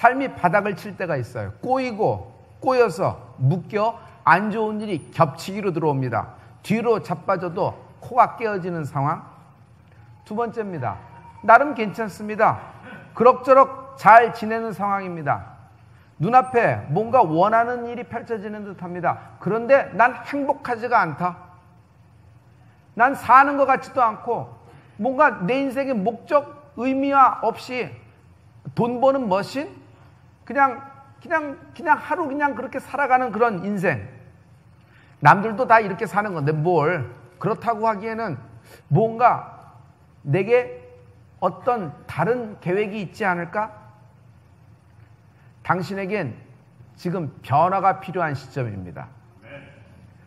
삶이 바닥을 칠 때가 있어요. 꼬여서 묶여 안 좋은 일이 겹치기로 들어옵니다. 뒤로 자빠져도 코가 깨어지는 상황. 두 번째입니다. 나름 괜찮습니다. 그럭저럭 잘 지내는 상황입니다. 눈앞에 뭔가 원하는 일이 펼쳐지는 듯합니다. 그런데 난 행복하지가 않다. 난 사는 것 같지도 않고 뭔가 내 인생의 목적, 의미와 없이 돈 버는 머신? 그냥 하루 그냥 그렇게 살아가는 그런 인생. 남들도 다 이렇게 사는 건데 뭘 그렇다고 하기에는 뭔가 내게 어떤 다른 계획이 있지 않을까? 당신에겐 지금 변화가 필요한 시점입니다.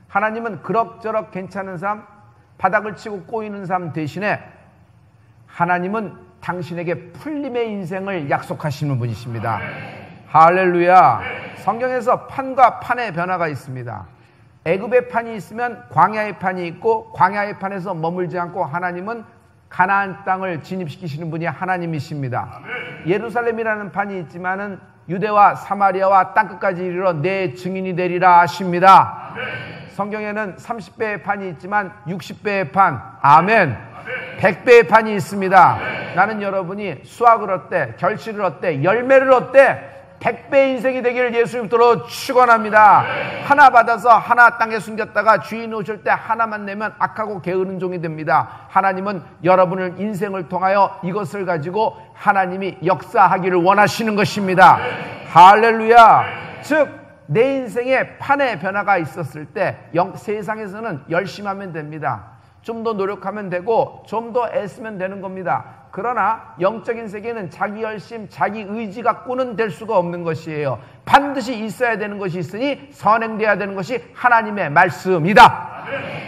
하나님은 그럭저럭 괜찮은 삶, 바닥을 치고 꼬이는 삶 대신에 하나님은 당신에게 풀림의 인생을 약속하시는 분이십니다. 할렐루야. 성경에서 판과 판의 변화가 있습니다. 애굽의 판이 있으면 광야의 판이 있고 광야의 판에서 머물지 않고 하나님은 가나안 땅을 진입시키시는 분이 하나님이십니다. 예루살렘이라는 판이 있지만은 유대와 사마리아와 땅끝까지 이르러 내 증인이 되리라 하십니다. 성경에는 30배의 판이 있지만 60배의 판, 아멘, 100배의 판이 있습니다. 나는 여러분이 수확을 얻되, 결실을 얻되, 열매를 얻되 100배의 인생이 되기를 예수님으로 축원합니다. 하나 받아서 하나 땅에 숨겼다가 주인 오실 때 하나만 내면 악하고 게으른 종이 됩니다. 하나님은 여러분을 인생을 통하여 이것을 가지고 하나님이 역사하기를 원하시는 것입니다. 할렐루야. 즉 내 인생에 판의 변화가 있었을 때 세상에서는 열심히 하면 됩니다. 좀 더 노력하면 되고 좀 더 애쓰면 되는 겁니다. 그러나 영적인 세계는 자기 열심, 자기 의지 갖고는 될 수가 없는 것이에요. 반드시 있어야 되는 것이 있으니 선행돼야 되는 것이 하나님의 말씀이다.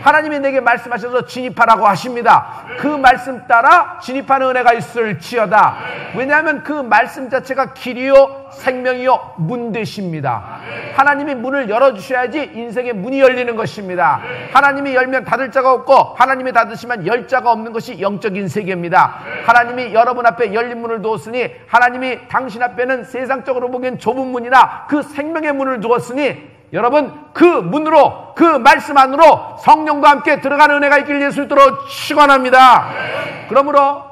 하나님이 내게 말씀하셔서 진입하라고 하십니다. 그 말씀 따라 진입하는 은혜가 있을지어다. 왜냐하면 그 말씀 자체가 길이요 생명이요 문 되십니다. 하나님이 문을 열어주셔야지 인생의 문이 열리는 것입니다. 하나님이 열면 닫을 자가 없고 하나님이 닫으시면 열 자가 없는 것이 영적인 세계입니다. 하나님이 여러분 앞에 열린 문을 두었으니 하나님이 당신 앞에는 세상적으로 보기엔 좁은 문이나 그 생명의 문을 두었으니 여러분 그 문으로 그 말씀 안으로 성령과 함께 들어가는 은혜가 있길 예수님으로 축원합니다. 그러므로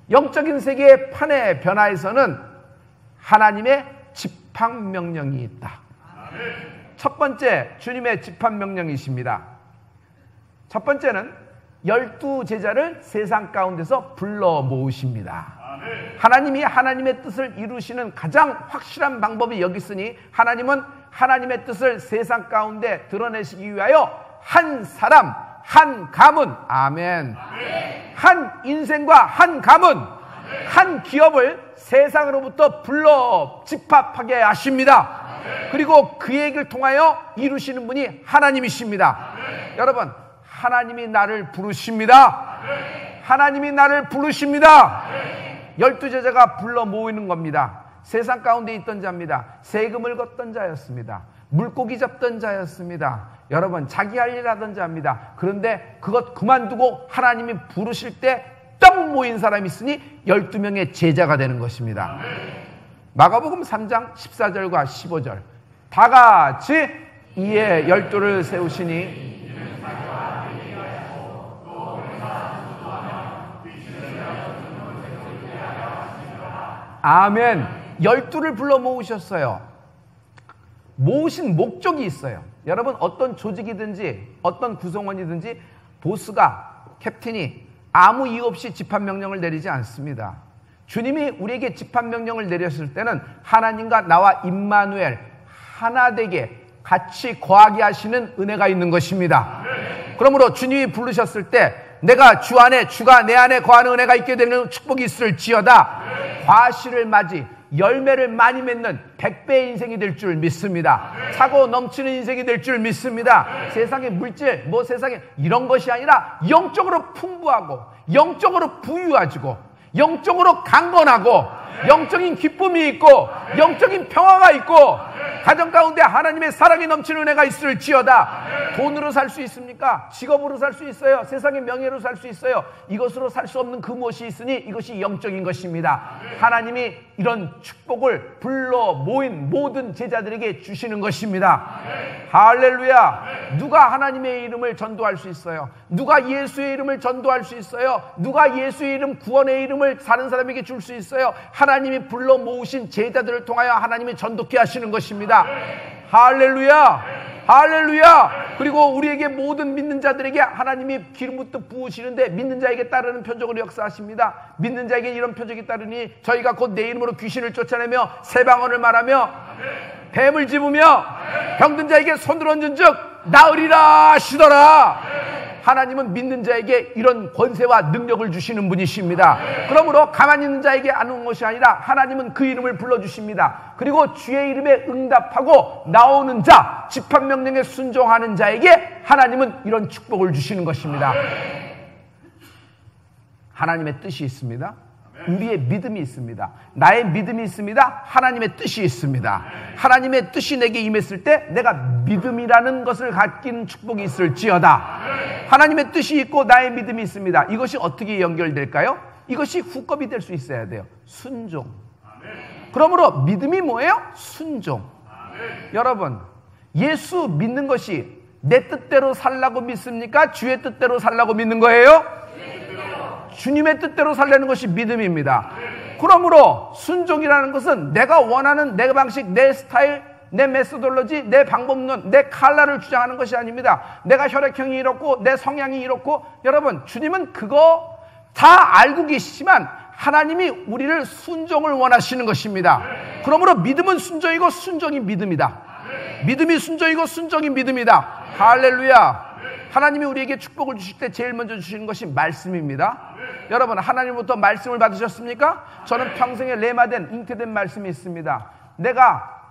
영적인 세계의 판의 변화에서는 하나님의 집합명령이 있다. 첫 번째 주님의 집합명령이십니다. 첫 번째는 12제자를 세상 가운데서 불러 모으십니다. 하나님이 하나님의 뜻을 이루시는 가장 확실한 방법이 여기 있으니 하나님은 하나님의 뜻을 세상 가운데 드러내시기 위하여 한 사람, 한 가문, 아멘, 한 인생과 한 가문, 한 기업을 세상으로부터 불러 집합하게 하십니다. 그리고 그 얘기를 통하여 이루시는 분이 하나님이십니다. 여러분, 하나님이 나를 부르십니다. 하나님이 나를 부르십니다. 12제자가 불러 모이는 겁니다. 세상 가운데 있던 자입니다. 세금을 걷던 자였습니다. 물고기 잡던 자였습니다. 여러분, 자기 할 일 하던 자입니다. 그런데 그것 그만두고 하나님이 부르실 때 딱 모인 사람이 있으니 12명의 제자가 되는 것입니다. 마가복음 3장 14절과 15절 다 같이 이에 12를 세우시니 아멘. 12를 불러 모으셨어요. 모으신 목적이 있어요. 여러분, 어떤 조직이든지 어떤 구성원이든지 보스가, 캡틴이 아무 이유 없이 집합명령을 내리지 않습니다. 주님이 우리에게 집합명령을 내렸을 때는 하나님과 나와 임마누엘 하나 되게 같이 거하게 하시는 은혜가 있는 것입니다. 그러므로 주님이 부르셨을 때 내가 주 안에, 주가 내 안에 거하는 은혜가 있게 되는 축복이 있을지어다. 과실을 맞이, 열매를 많이 맺는 100배의 인생이 될 줄 믿습니다. 차고 넘치는 인생이 될 줄 믿습니다. 세상의 물질, 세상에 이런 것이 아니라 영적으로 풍부하고 영적으로 부유해지고 영적으로 강건하고 영적인 기쁨이 있고 영적인 평화가 있고 가정 가운데 하나님의 사랑이 넘치는 은혜가 있을지어다. 돈으로 살 수 있습니까? 직업으로 살 수 있어요. 세상의 명예로 살 수 있어요. 이것으로 살 수 없는 그 무엇이 있으니 이것이 영적인 것입니다. 하나님이 이런 축복을 불러 모인 모든 제자들에게 주시는 것입니다. 할렐루야. 누가 하나님의 이름을 전도할 수 있어요? 누가 예수의 이름을 전도할 수 있어요? 누가 예수의 이름, 구원의 이름을 다른 사람에게 줄 수 있어요? 하나님이 불러 모으신 제자들을 통하여 하나님이 전도케 하시는 것입니다. 할렐루야. 할렐루야. 그리고 우리에게 모든 믿는 자들에게 하나님이 기름부터 부으시는데 믿는 자에게 따르는 표적으로 역사하십니다. 믿는 자에게 이런 표적이 따르니 저희가 곧 내 이름으로 귀신을 쫓아내며 새 방언을 말하며 뱀을 집으며 병든 자에게 손을 얹은 즉 나으리라 하시더라. 하나님은 믿는 자에게 이런 권세와 능력을 주시는 분이십니다. 그러므로 가만히 있는 자에게 하는 것이 아니라 하나님은 그 이름을 불러주십니다. 그리고 주의 이름에 응답하고 나오는 자, 집합명령에 순종하는 자에게 하나님은 이런 축복을 주시는 것입니다. 하나님의 뜻이 있습니다. 우리의 믿음이 있습니다. 나의 믿음이 있습니다. 하나님의 뜻이 있습니다. 하나님의 뜻이 내게 임했을 때 내가 믿음이라는 것을 갖기는 축복이 있을지어다. 하나님의 뜻이 있고 나의 믿음이 있습니다. 이것이 어떻게 연결될까요? 이것이 후컵이 될 수 있어야 돼요. 순종. 그러므로 믿음이 뭐예요? 순종. 여러분, 예수 믿는 것이 내 뜻대로 살라고 믿습니까? 주의 뜻대로 살라고 믿는 거예요? 주님의 뜻대로 살려는 것이 믿음입니다. 그러므로 순종이라는 것은 내가 원하는 내 방식, 내 스타일, 내 메소돌로지, 내 방법론, 내 칼라를 주장하는 것이 아닙니다. 내가 혈액형이 이렇고 내 성향이 이렇고. 여러분, 주님은 그거 다 알고 계시지만 하나님이 우리를 순종을 원하시는 것입니다. 그러므로 믿음은 순종이고 순종이 믿음이다. 믿음이 순종이고 순종이 믿음이다. 할렐루야. 하나님이 우리에게 축복을 주실 때 제일 먼저 주시는 것이 말씀입니다. 여러분, 하나님부터 말씀을 받으셨습니까? 저는 평생에 레마된, 잉태된 말씀이 있습니다. 내가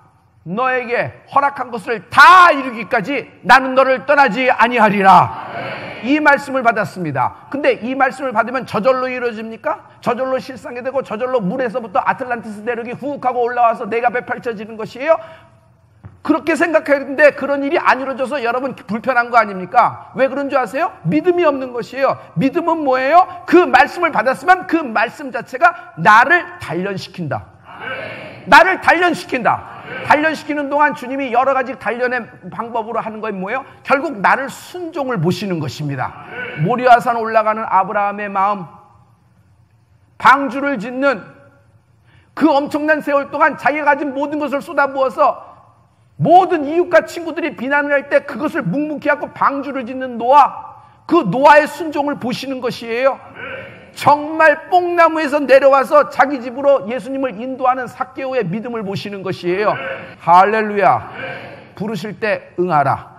너에게 허락한 것을 다 이루기까지 나는 너를 떠나지 아니하리라. 이 말씀을 받았습니다. 근데 이 말씀을 받으면 저절로 이루어집니까? 저절로 실상이 되고 저절로 물에서부터 아틀란티스 대륙이 후욱하고 올라와서 내 앞에 펼쳐지는 것이에요? 그렇게 생각했는데 그런 일이 안 이루어져서 여러분 불편한 거 아닙니까? 왜 그런 줄 아세요? 믿음이 없는 것이에요. 믿음은 뭐예요? 그 말씀을 받았으면 그 말씀 자체가 나를 단련시킨다. 나를 단련시킨다. 단련시키는 동안 주님이 여러 가지 단련의 방법으로 하는 건 뭐예요? 결국 나를 순종을 보시는 것입니다. 모리아산 올라가는 아브라함의 마음, 방주를 짓는 그 엄청난 세월 동안 자기가 가진 모든 것을 쏟아부어서 모든 이웃과 친구들이 비난을 할 때 그것을 묵묵히 하고 방주를 짓는 노아, 그 노아의 순종을 보시는 것이에요. 정말 뽕나무에서 내려와서 자기 집으로 예수님을 인도하는 삭개오의 믿음을 보시는 것이에요. 할렐루야. 부르실 때 응하라.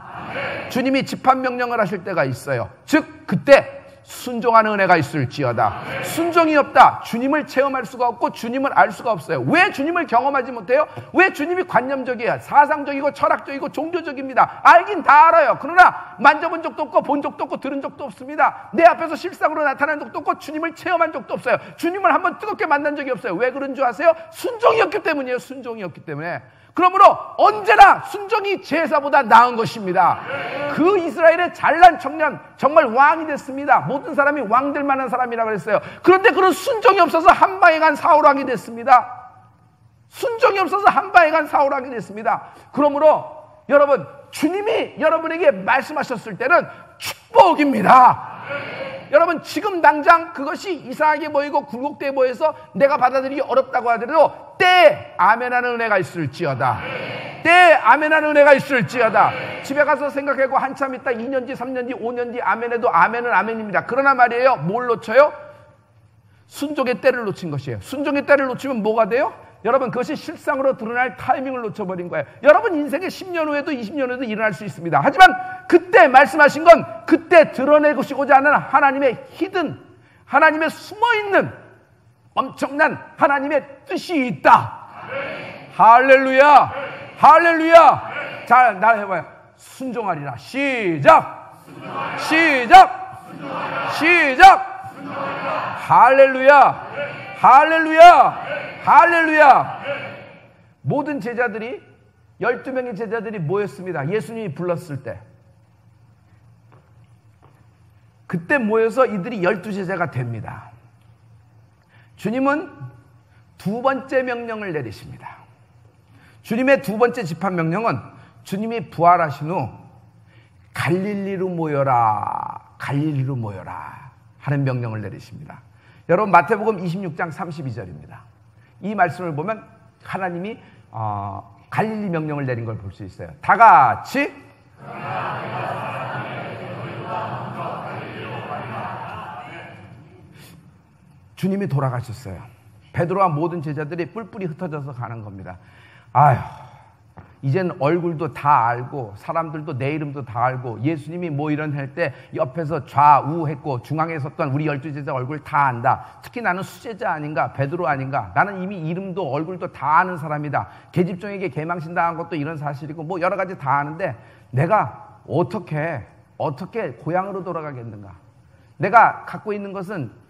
주님이 집합명령을 하실 때가 있어요. 즉 그때 순종하는 은혜가 있을지어다. 순종이 없다. 주님을 체험할 수가 없고 주님을 알 수가 없어요. 왜 주님을 경험하지 못해요? 왜 주님이 관념적이에요? 사상적이고 철학적이고 종교적입니다. 알긴 다 알아요. 그러나 만져본 적도 없고 본 적도 없고 들은 적도 없습니다. 내 앞에서 실상으로 나타난 적도 없고 주님을 체험한 적도 없어요. 주님을 한번 뜨겁게 만난 적이 없어요. 왜 그런 줄 아세요? 순종이 없기 때문이에요. 순종이 없기 때문에. 그러므로 언제나 순종이 제사보다 나은 것입니다. 그 이스라엘의 잘난 청년, 정말 왕이 됐습니다. 모든 사람이 왕 될 만한 사람이라고 그랬어요. 그런데 그런 순종이 없어서 한 방에 간 사울왕이 됐습니다. 순종이 없어서 한 방에 간 사울왕이 됐습니다. 그러므로 여러분, 주님이 여러분에게 말씀하셨을 때는 축복입니다. 여러분, 지금 당장 그것이 이상하게 보이고 굴곡돼 보여서 내가 받아들이기 어렵다고 하더라도 때에 아멘하는 은혜가 있을지어다. 때에 아멘하는 은혜가 있을지어다. 집에 가서 생각하고 한참 있다 2년 뒤, 3년 뒤, 5년 뒤 아멘해도 아멘은 아멘입니다. 그러나 말이에요, 뭘 놓쳐요? 순종의 때를 놓친 것이에요. 순종의 때를 놓치면 뭐가 돼요? 여러분, 그것이 실상으로 드러날 타이밍을 놓쳐버린 거예요. 여러분 인생에 10년 후에도 20년 후에도 일어날 수 있습니다. 하지만 그때 말씀하신 건 그때 드러내고시고자 하는 하나님의 히든, 하나님의 숨어있는 엄청난 하나님의 뜻이 있다. 할렐루야. 할렐루야. 자, 나 해봐요. 순종하리라. 시작. 시작. 시작. 할렐루야. 할렐루야. 할렐루야. 모든 제자들이 12명의 제자들이 모였습니다. 예수님이 불렀을 때 그때 모여서 이들이 12제자가 됩니다. 주님은 두 번째 명령을 내리십니다. 주님의 두 번째 집합명령은 주님이 부활하신 후 갈릴리로 모여라, 갈릴리로 모여라 하는 명령을 내리십니다. 여러분, 마태복음 26장 32절입니다. 이 말씀을 보면 하나님이 갈릴리 명령을 내린 걸 볼 수 있어요. 다 같이 주님이 돌아가셨어요. 베드로와 모든 제자들이 뿔뿔이 흩어져서 가는 겁니다. 아휴, 이젠 얼굴도 다 알고 사람들도 내 이름도 다 알고 예수님이 뭐 이런 할 때 옆에서 좌우했고 중앙에 섰던 우리 12제자 얼굴 다 안다. 특히 나는 수제자 아닌가, 베드로 아닌가. 나는 이미 이름도 얼굴도 다 아는 사람이다. 계집종에게 개망신당한 것도 이런 사실이고 뭐 여러 가지 다 아는데 내가 어떻게 고향으로 돌아가겠는가. 내가 갖고 있는 것은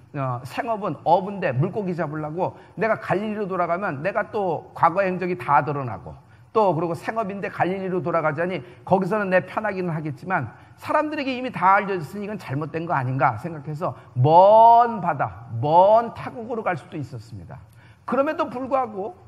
생업은 어부인데 물고기 잡으려고 내가 갈릴리로 돌아가면 내가 또 과거의 행적이 다 드러나고 또 그리고 생업인데 갈릴리로 돌아가자니 거기서는 내 편하기는 하겠지만 사람들에게 이미 다 알려졌으니 이건 잘못된 거 아닌가 생각해서 먼 바다, 먼 타국으로 갈 수도 있었습니다. 그럼에도 불구하고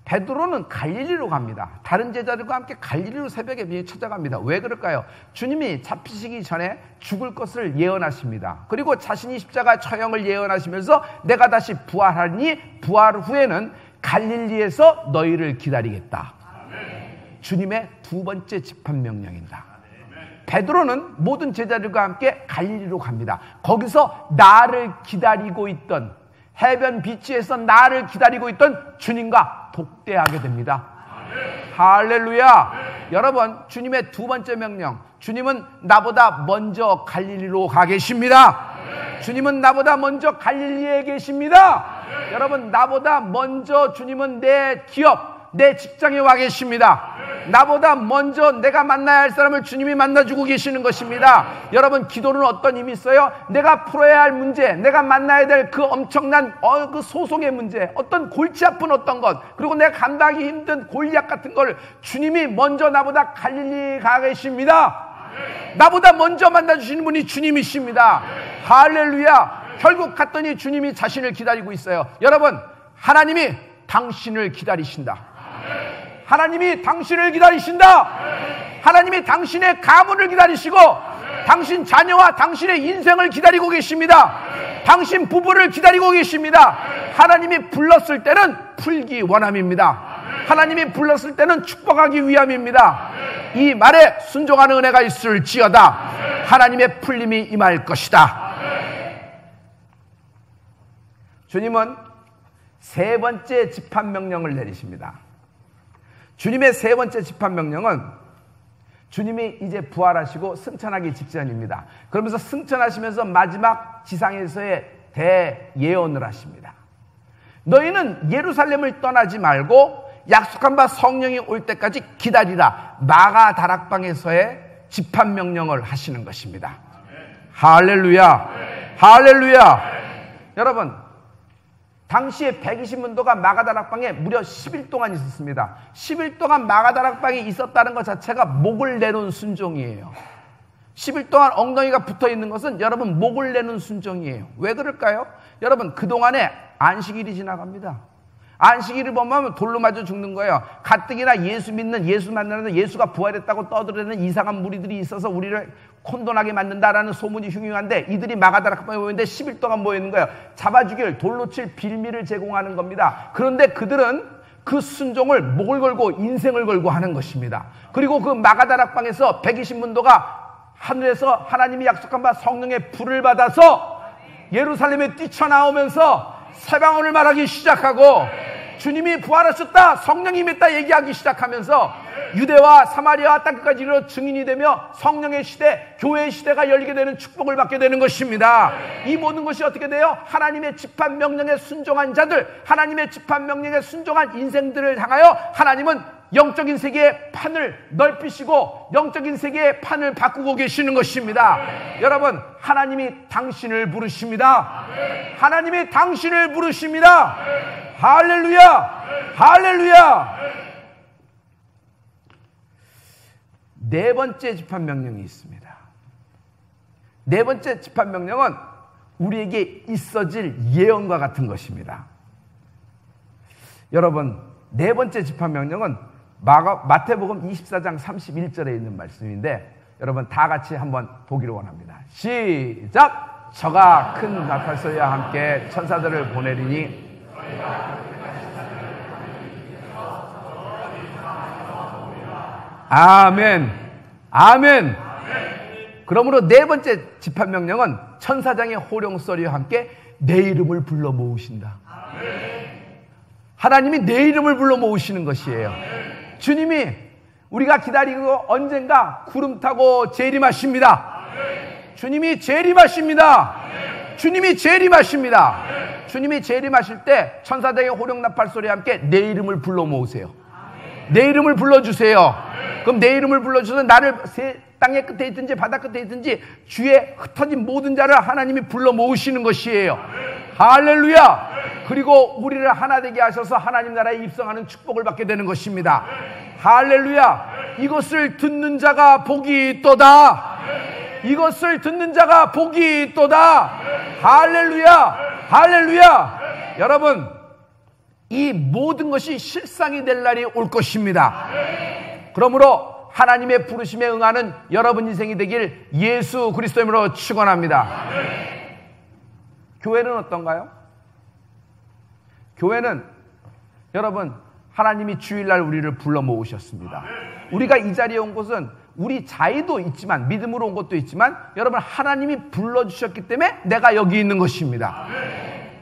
베드로는 갈릴리로 갑니다. 다른 제자들과 함께 갈릴리로 새벽에 찾아갑니다. 왜 그럴까요? 주님이 잡히시기 전에 죽을 것을 예언하십니다. 그리고 자신이 십자가 처형을 예언하시면서 내가 다시 부활하니 부활 후에는 갈릴리에서 너희를 기다리겠다. 주님의 두 번째 집합명령입니다. 베드로는 모든 제자들과 함께 갈릴리로 갑니다. 거기서 나를 기다리고 있던 해변 비치에서 나를 기다리고 있던 주님과 독대하게 됩니다. 할렐루야. 여러분, 주님의 두 번째 명령, 주님은 나보다 먼저 갈릴리로 가 계십니다. 주님은 나보다 먼저 갈릴리에 계십니다. 여러분, 나보다 먼저 주님은 내 기업, 내 직장에 와 계십니다. 나보다 먼저 내가 만나야 할 사람을 주님이 만나주고 계시는 것입니다. 여러분, 기도는 어떤 힘이 있어요? 내가 풀어야 할 문제, 내가 만나야 될 그 엄청난 그 소송의 문제, 어떤 골치 아픈 어떤 것, 그리고 내가 감당하기 힘든 골리앗 같은 걸 주님이 먼저 나보다 갈릴리 가 계십니다. 나보다 먼저 만나주시는 분이 주님이십니다. 할렐루야. 결국 갔더니 주님이 자신을 기다리고 있어요. 여러분, 하나님이 당신을 기다리신다. 하나님이 당신을 기다리신다. 하나님이 당신의 가문을 기다리시고 당신 자녀와 당신의 인생을 기다리고 계십니다. 당신 부부를 기다리고 계십니다. 하나님이 불렀을 때는 풀기 원함입니다. 하나님이 불렀을 때는 축복하기 위함입니다. 이 말에 순종하는 은혜가 있을지어다. 하나님의 풀림이 임할 것이다. 주님은 세 번째 집합명령을 내리십니다. 주님의 세 번째 집합명령은 주님이 이제 부활하시고 승천하기 직전입니다. 그러면서 승천하시면서 마지막 지상에서의 대예언을 하십니다. 너희는 예루살렘을 떠나지 말고 약속한 바 성령이 올 때까지 기다리라. 마가 다락방에서의 집합명령을 하시는 것입니다. 할렐루야. 할렐루야. 여러분, 당시에 120문도가 마가다락방에 무려 10일 동안 있었습니다. 10일 동안 마가다락방에 있었다는 것 자체가 목을 내놓은 순종이에요. 10일 동안 엉덩이가 붙어있는 것은 여러분 목을 내놓은 순종이에요. 왜 그럴까요? 여러분, 그동안에 안식일이 지나갑니다. 안식일을 보면 돌로 맞아 죽는 거예요. 가뜩이나 예수 믿는, 예수 만나는 예수가 부활했다고 떠들어대는 이상한 무리들이 있어서 우리를 혼돈하게 만든다라는 소문이 흉흉한데 이들이 마가다락방에 모였는데 10일 동안 모이는 거예요. 잡아 죽일, 돌로 칠 빌미를 제공하는 겁니다. 그런데 그들은 그 순종을 목을 걸고 인생을 걸고 하는 것입니다. 그리고 그 마가다락방에서 120문도가 하늘에서 하나님이 약속한 바 성령의 불을 받아서 예루살렘에 뛰쳐나오면서 새방언을 말하기 시작하고 주님이 부활하셨다, 성령이 임했다 얘기하기 시작하면서 유대와 사마리아 땅끝까지 이르러 증인이 되며 성령의 시대, 교회의 시대가 열리게 되는 축복을 받게 되는 것입니다. 이 모든 것이 어떻게 돼요? 하나님의 집합명령에 순종한 자들, 하나님의 집합명령에 순종한 인생들을 향하여 하나님은 영적인 세계의 판을 넓히시고 영적인 세계의 판을 바꾸고 계시는 것입니다. 여러분, 하나님이 당신을 부르십니다. 하나님이 당신을 부르십니다. 할렐루야. 할렐루야. 네 번째 집합명령이 있습니다. 네 번째 집합명령은 우리에게 있어질 예언과 같은 것입니다. 여러분, 네 번째 집합명령은 마태복음 24장 31절에 있는 말씀인데 여러분 다 같이 한번 보기를 원합니다. 시작! 저가 큰 나팔소리와 함께 천사들을 보내리니 아멘. 아멘. 그러므로 네 번째 집합명령은 천사장의 호령소리와 함께 내 이름을 불러 모으신다. 하나님이 내 이름을 불러 모으시는 것이에요. 주님이 우리가 기다리고 언젠가 구름 타고 재림하십니다. 주님이 재림하십니다. 주님이 재림하십니다. 주님이 재림하실 때 천사장의 호령 나팔 소리와 함께 내 이름을 불러 모으세요. 내 이름을 불러주세요. 그럼 내 이름을 불러주셔서 나를 땅의 끝에 있든지 바다 끝에 있든지 주에 흩어진 모든 자를 하나님이 불러 모으시는 것이에요. 할렐루야. 그리고 우리를 하나 되게 하셔서 하나님 나라에 입성하는 축복을 받게 되는 것입니다. 할렐루야. 이것을 듣는 자가 복이 있도다. 이것을 듣는 자가 복이 있도다. 할렐루야. 할렐루야. 여러분, 이 모든 것이 실상이 될 날이 올 것입니다. 그러므로 하나님의 부르심에 응하는 여러분 인생이 되길 예수 그리스도 이름으로 축원합니다. 교회는 어떤가요? 교회는 여러분 하나님이 주일날 우리를 불러 모으셨습니다. 우리가 이 자리에 온 것은 우리 자의도 있지만 믿음으로 온 것도 있지만 여러분 하나님이 불러주셨기 때문에 내가 여기 있는 것입니다.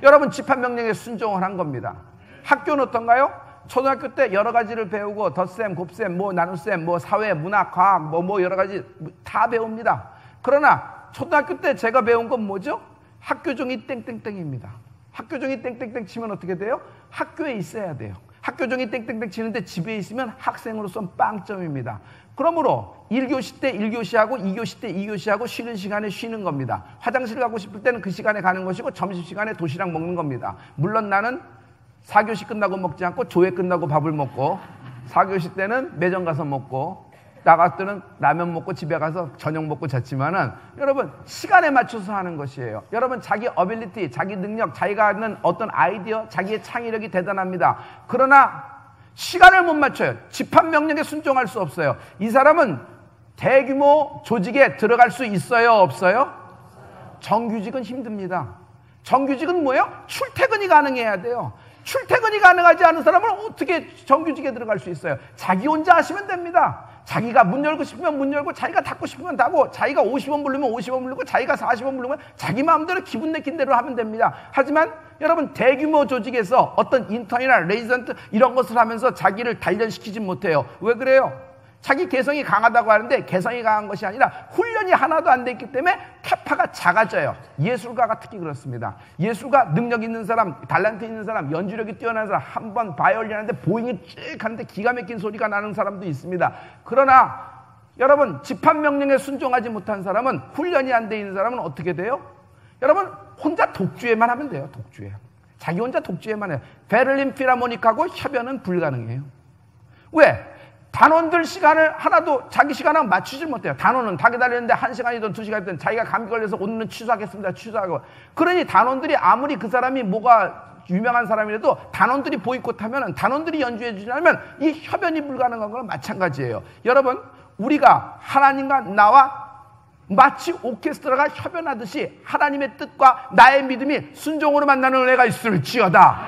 여러분 집합명령에 순종을 한 겁니다. 학교는 어떤가요? 초등학교 때 여러 가지를 배우고 덧셈, 곱셈, 나눗셈, 사회, 문학, 과학, 여러 가지 다 배웁니다. 그러나 초등학교 때 제가 배운 건 뭐죠? 학교종이 땡땡땡입니다. 학교종이 땡땡땡 치면 어떻게 돼요? 학교에 있어야 돼요. 학교종이 땡땡땡 치는데 집에 있으면 학생으로서는 빵점입니다. 그러므로 1교시 때 1교시하고 2교시 때 2교시하고 쉬는 시간에 쉬는 겁니다. 화장실 가고 싶을 때는 그 시간에 가는 것이고 점심시간에 도시락 먹는 겁니다. 물론 나는 4교시 끝나고 먹지 않고 조회 끝나고 밥을 먹고 4교시 때는 매점 가서 먹고 나갈 때는 라면 먹고 집에 가서 저녁 먹고 잤지만은 여러분 시간에 맞춰서 하는 것이에요. 여러분 자기 어빌리티, 자기 능력, 자기가 하는 어떤 아이디어, 자기의 창의력이 대단합니다. 그러나 시간을 못 맞춰요. 집합명령에 순종할 수 없어요. 이 사람은 대규모 조직에 들어갈 수 있어요? 없어요? 정규직은 힘듭니다. 정규직은 뭐예요? 출퇴근이 가능해야 돼요. 출퇴근이 가능하지 않은 사람은 어떻게 정규직에 들어갈 수 있어요? 자기 혼자 하시면 됩니다. 자기가 문 열고 싶으면 문 열고 자기가 닫고 싶으면 닫고 자기가 50원 부르면 50원 부르고 자기가 40원 부르면 자기 마음대로 기분 내킨 대로 하면 됩니다. 하지만 여러분 대규모 조직에서 어떤 인턴이나 레지던트 이런 것을 하면서 자기를 단련시키지 못해요. 왜 그래요? 자기 개성이 강하다고 하는데 개성이 강한 것이 아니라 훈련이 하나도 안 돼 있기 때문에 캐파가 작아져요. 예술가가 특히 그렇습니다. 예술가 능력 있는 사람, 달란트 있는 사람, 연주력이 뛰어난 사람 한 번 바이올린 하는데 보잉이 쭉 하는데 기가 막힌 소리가 나는 사람도 있습니다. 그러나 여러분 집합명령에 순종하지 못한 사람은 훈련이 안 돼 있는 사람은 어떻게 돼요? 여러분 혼자 독주에만 하면 돼요. 독주에. 자기 혼자 독주에만 해요. 베를린 필하모닉하고 협연은 불가능해요. 왜? 단원들 시간을 하나도 자기 시간하고 맞추지 못해요. 단원은 다 기다리는데 1시간이든 2시간이든 자기가 감기 걸려서 오늘은 취소하겠습니다. 취소하고. 그러니 단원들이 아무리 그 사람이 뭐가 유명한 사람이라도 단원들이 보이콧하면 단원들이 연주해 주지 않으면 이 협연이 불가능한 거랑 마찬가지예요. 여러분 우리가 하나님과 나와 마치 오케스트라가 협연하듯이 하나님의 뜻과 나의 믿음이 순종으로 만나는 은혜가 있을지어다.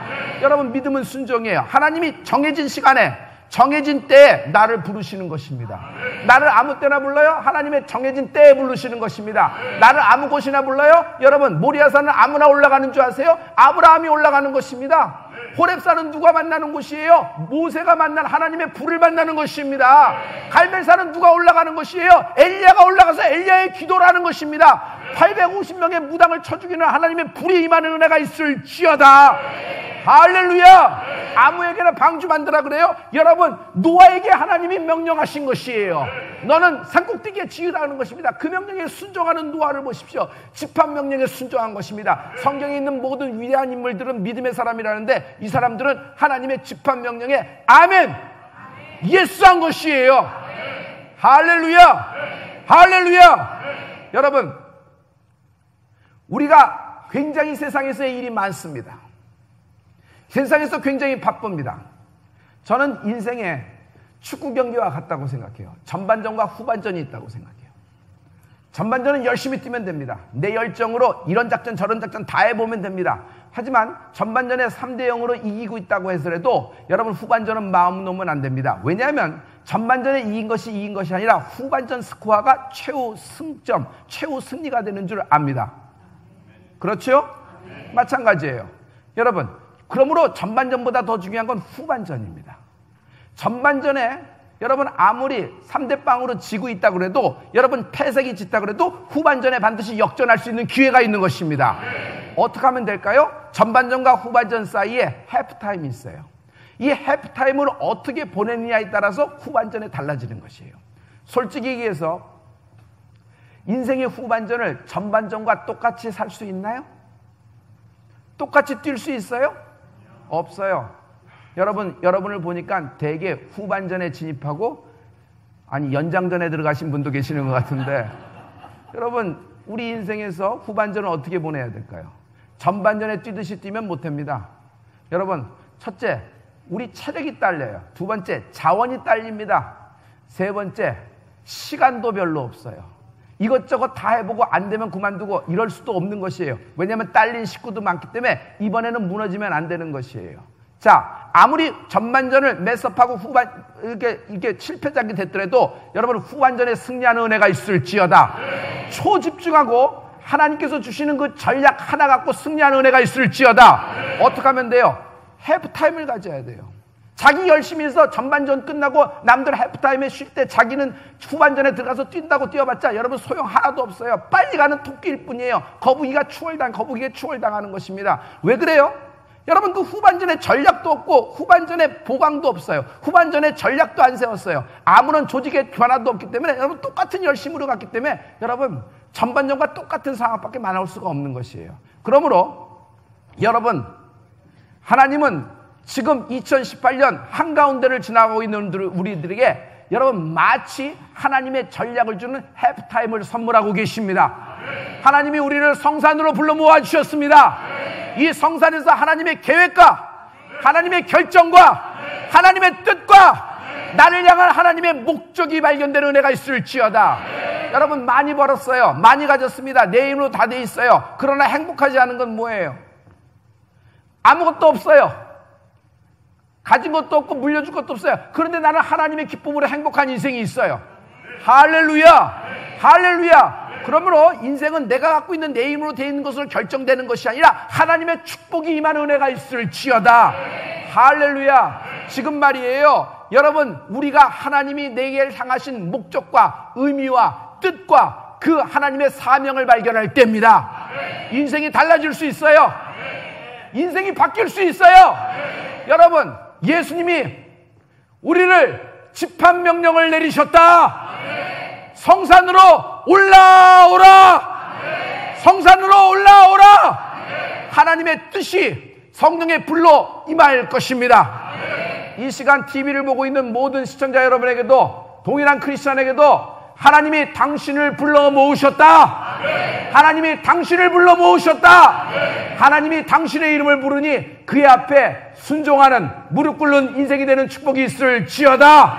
여러분 믿음은 순종이에요. 하나님이 정해진 시간에 정해진 때에 나를 부르시는 것입니다. 나를 아무 때나 불러요? 하나님의 정해진 때에 부르시는 것입니다. 나를 아무 곳이나 불러요? 여러분 모리아산은 아무나 올라가는 줄 아세요? 아브라함이 올라가는 것입니다. 호렙산은 누가 만나는 곳이에요? 모세가 만난 하나님의 불을 만나는 것입니다. 갈멜산은 누가 올라가는 것이에요? 엘리야가 올라가서 엘리야의 기도라는 것입니다. 850명의 무당을 쳐 죽이는 하나님의 불이 임하는 은혜가 있을지어다. 할렐루야. 아무에게나 방주 만들라 그래요? 여러분 노아에게 하나님이 명령하신 것이에요. 너는 산꼭대기에 지으라는 것입니다. 그 명령에 순종하는 노아를 보십시오. 집합명령에 순종한 것입니다. 성경에 있는 모든 위대한 인물들은 믿음의 사람이라는데 이 사람들은 하나님의 집합명령에 아멘 예수한 것이에요. 할렐루야. 할렐루야. 여러분 우리가 굉장히 세상에서의 일이 많습니다. 세상에서 굉장히 바쁩니다. 저는 인생에 축구 경기와 같다고 생각해요. 전반전과 후반전이 있다고 생각해요. 전반전은 열심히 뛰면 됩니다. 내 열정으로 이런 작전 저런 작전 다 해보면 됩니다. 하지만 전반전에 3대0으로 이기고 있다고 해서라도 여러분 후반전은 마음 놓으면 안 됩니다. 왜냐하면 전반전에 이긴 것이 아니라 후반전 스코어가 최후 승점, 최후 승리가 되는 줄 압니다. 그렇죠? 마찬가지예요. 여러분, 그러므로 전반전보다 더 중요한 건 후반전입니다. 전반전에 여러분 아무리 3대0으로 지고 있다 그래도 여러분 패색이 짙다 그래도 후반전에 반드시 역전할 수 있는 기회가 있는 것입니다. 어떻게 하면 될까요? 전반전과 후반전 사이에 해프타임이 있어요. 이 해프타임을 어떻게 보내느냐에 따라서 후반전에 달라지는 것이에요. 솔직히 얘기해서 인생의 후반전을 전반전과 똑같이 살 수 있나요? 똑같이 뛸 수 있어요? 없어요. 여러분을 보니까 되게 후반전에 진입하고 연장전에 들어가신 분도 계시는 것 같은데 여러분 우리 인생에서 후반전을 어떻게 보내야 될까요? 전반전에 뛰듯이 뛰면 못합니다. 여러분 첫째, 우리 체력이 딸려요. 두 번째, 자원이 딸립니다. 세 번째, 시간도 별로 없어요. 이것저것 다 해보고 안 되면 그만두고 이럴 수도 없는 것이에요. 왜냐하면 딸린 식구도 많기 때문에 이번에는 무너지면 안 되는 것이에요. 자, 아무리 전반전을 매섭하고 이렇게 7패작이 됐더라도 여러분 후반전에 승리하는 은혜가 있을지어다. 초집중하고 하나님께서 주시는 그 전략 하나 갖고 승리하는 은혜가 있을지어다. 어떻게 하면 돼요? 해프타임을 가져야 돼요. 자기 열심히 해서 전반전 끝나고 남들 해프타임에 쉴 때 자기는 후반전에 들어가서 뛴다고 뛰어봤자 여러분 소용 하나도 없어요. 빨리 가는 토끼일 뿐이에요. 거북이가 추월당하는 것입니다. 왜 그래요? 여러분 그 후반전에 전략도 없고 후반전에 보강도 없어요. 후반전에 전략도 안 세웠어요. 아무런 조직의 변화도 없기 때문에 여러분 똑같은 열심으로 갔기 때문에 여러분 전반전과 똑같은 상황밖에 나올 수가 없는 것이에요. 그러므로 여러분 하나님은 지금 2018년 한가운데를 지나가고 있는 우리들에게 여러분 마치 하나님의 전략을 주는 해프타임을 선물하고 계십니다. 하나님이 우리를 성산으로 불러 모아주셨습니다. 이 성산에서 하나님의 계획과 하나님의 결정과 하나님의 뜻과 나를 향한 하나님의 목적이 발견되는 은혜가 있을지어다. 여러분 많이 벌었어요. 많이 가졌습니다. 내 힘으로 다 돼 있어요. 그러나 행복하지 않은 건 뭐예요? 아무것도 없어요. 가진 것도 없고 물려줄 것도 없어요. 그런데 나는 하나님의 기쁨으로 행복한 인생이 있어요. 할렐루야! 할렐루야! 그러므로 인생은 내가 갖고 있는 내 힘으로 되어 있는 것으로 결정되는 것이 아니라 하나님의 축복이 임하는 은혜가 있을지어다. 할렐루야! 지금 말이에요. 여러분 우리가 하나님이 내게 향하신 목적과 의미와 뜻과 그 하나님의 사명을 발견할 때입니다. 인생이 달라질 수 있어요. 인생이 바뀔 수 있어요. 여러분 예수님이 우리를 집합명령을 내리셨다. 성산으로 올라오라. 성산으로 올라오라. 하나님의 뜻이 성령의 불로 임할 것입니다. 이 시간 TV를 보고 있는 모든 시청자 여러분에게도 동일한 크리스천에게도 하나님이 당신을 불러 모으셨다. 하나님이 당신을 불러 모으셨다. 하나님이 당신의 이름을 부르니 그의 앞에 순종하는 무릎 꿇는 인생이 되는 축복이 있을지어다.